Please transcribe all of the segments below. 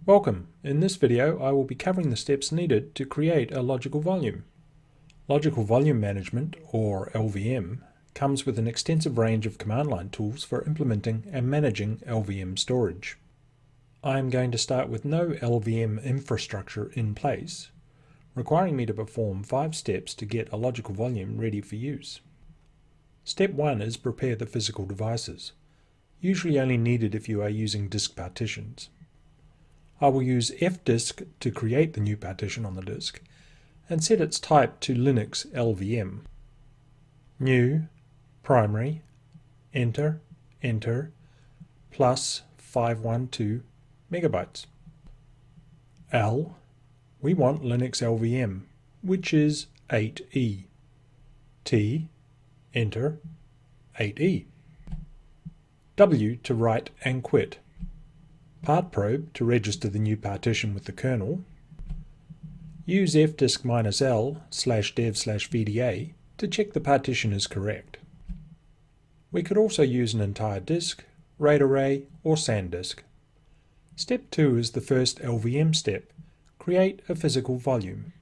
Welcome. In this video I will be covering the steps needed to create a logical volume. Logical Volume Management, or LVM, comes with an extensive range of command line tools for implementing and managing LVM storage. I am going to start with no LVM infrastructure in place, requiring me to perform 5 steps to get a logical volume ready for use. Step 1 is prepare the physical devices, usually only needed if you are using disk partitions. I will use fdisk to create the new partition on the disk and set its type to Linux LVM. New, primary, enter, plus 512 megabytes. L, we want Linux LVM, which is 8E. T, enter, 8E. W to write and quit. Part probe to register the new partition with the kernel. Use fdisk-l/dev/vda to check the partition is correct. We could also use an entire disk, RAID array, or SanDisk. Step 2 is the first LVM step, create a physical volume.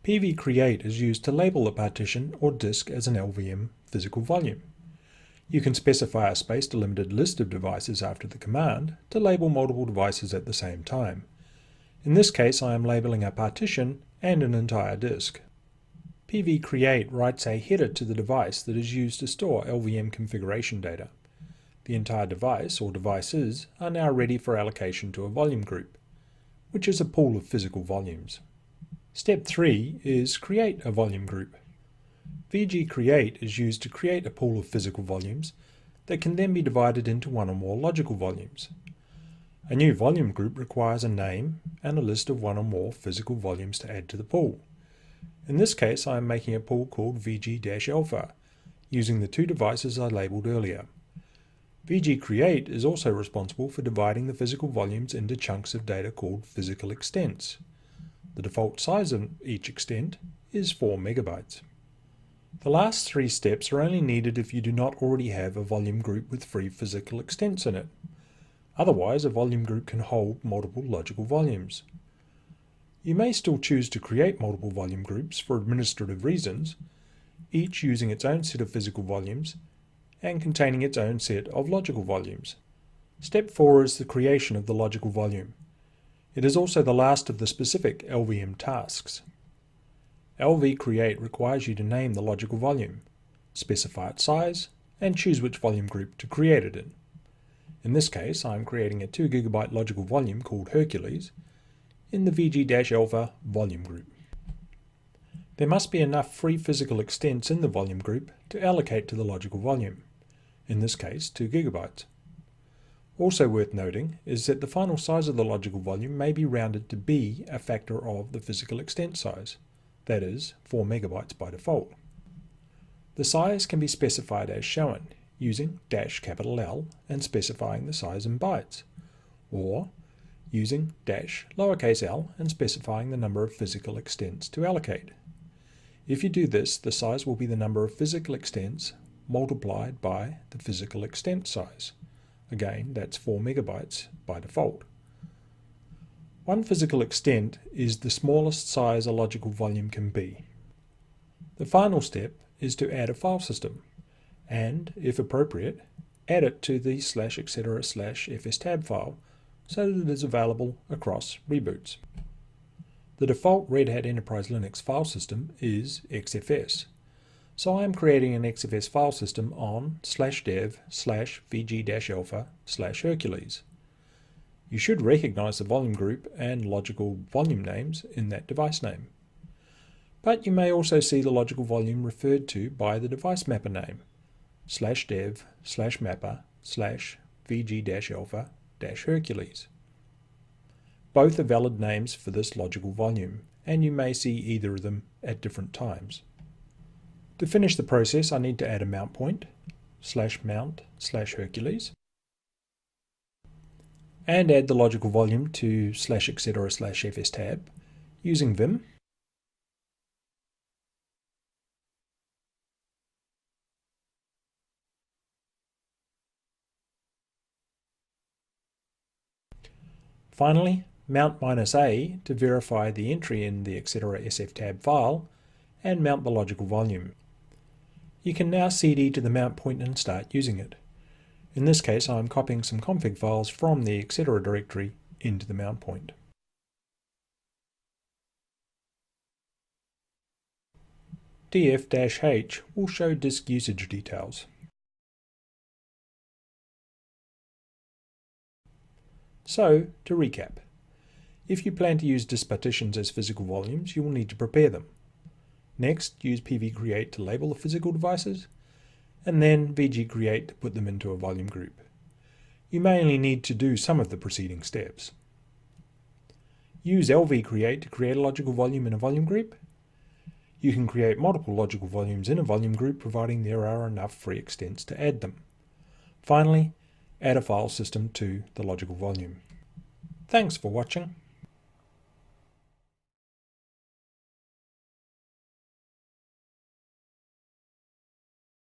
pwcreate is used to label the partition or disk as an LVM physical volume. You can specify a space-delimited list of devices after the command to label multiple devices at the same time. In this case, I am labeling a partition and an entire disk. pwcreate writes a header to the device that is used to store LVM configuration data. The entire device, or devices, are now ready for allocation to a volume group, which is a pool of physical volumes. Step 3 is create a volume group. vgcreate is used to create a pool of physical volumes that can then be divided into one or more logical volumes. A new volume group requires a name and a list of one or more physical volumes to add to the pool. In this case, I am making a pool called vg-alpha, using the 2 devices I labeled earlier. vgcreate is also responsible for dividing the physical volumes into chunks of data called physical extents. The default size of each extent is 4 megabytes. The last 3 steps are only needed if you do not already have a volume group with free physical extents in it. Otherwise, a volume group can hold multiple logical volumes. You may still choose to create multiple volume groups for administrative reasons, each using its own set of physical volumes and containing its own set of logical volumes. Step 4 is the creation of the logical volume. It is also the last of the specific LVM tasks. lvcreate requires you to name the logical volume, specify its size, and choose which volume group to create it in. In this case, I am creating a 2 GB logical volume called Hercules in the vg-alpha volume group. There must be enough free physical extents in the volume group to allocate to the logical volume, in this case 2 GB. Also worth noting is that the final size of the logical volume may be rounded to be a factor of the physical extent size. That is, 4 megabytes by default. The size can be specified as shown, using -L and specifying the size in bytes, or using -l and specifying the number of physical extents to allocate. If you do this, the size will be the number of physical extents multiplied by the physical extent size. Again, that's 4 megabytes by default. One physical extent is the smallest size a logical volume can be. The final step is to add a file system, and, if appropriate, add it to the /etc/fstab file so that it is available across reboots. The default Red Hat Enterprise Linux file system is XFS, so I am creating an XFS file system on /dev/vg-alpha/Hercules. You should recognize the volume group and logical volume names in that device name. But you may also see the logical volume referred to by the device mapper name, /dev/mapper/vg-alpha-Hercules. Both are valid names for this logical volume, and you may see either of them at different times. To finish the process, I need to add a mount point, /mount/Hercules, and add the logical volume to /etc/fstab using vim. Finally, mount -A to verify the entry in the etc. sftab file, and mount the logical volume. You can now cd to the mount point and start using it. In this case, I'm copying some config files from the etc. directory into the mount point. df-h will show disk usage details. So, to recap, if you plan to use disk partitions as physical volumes, you will need to prepare them. Next, use pvcreate to label the physical devices, and then vgcreate to put them into a volume group. You may only need to do some of the preceding steps. Use lvcreate to create a logical volume in a volume group. You can create multiple logical volumes in a volume group providing there are enough free extents to add them. Finally, add a file system to the logical volume. Thanks for watching.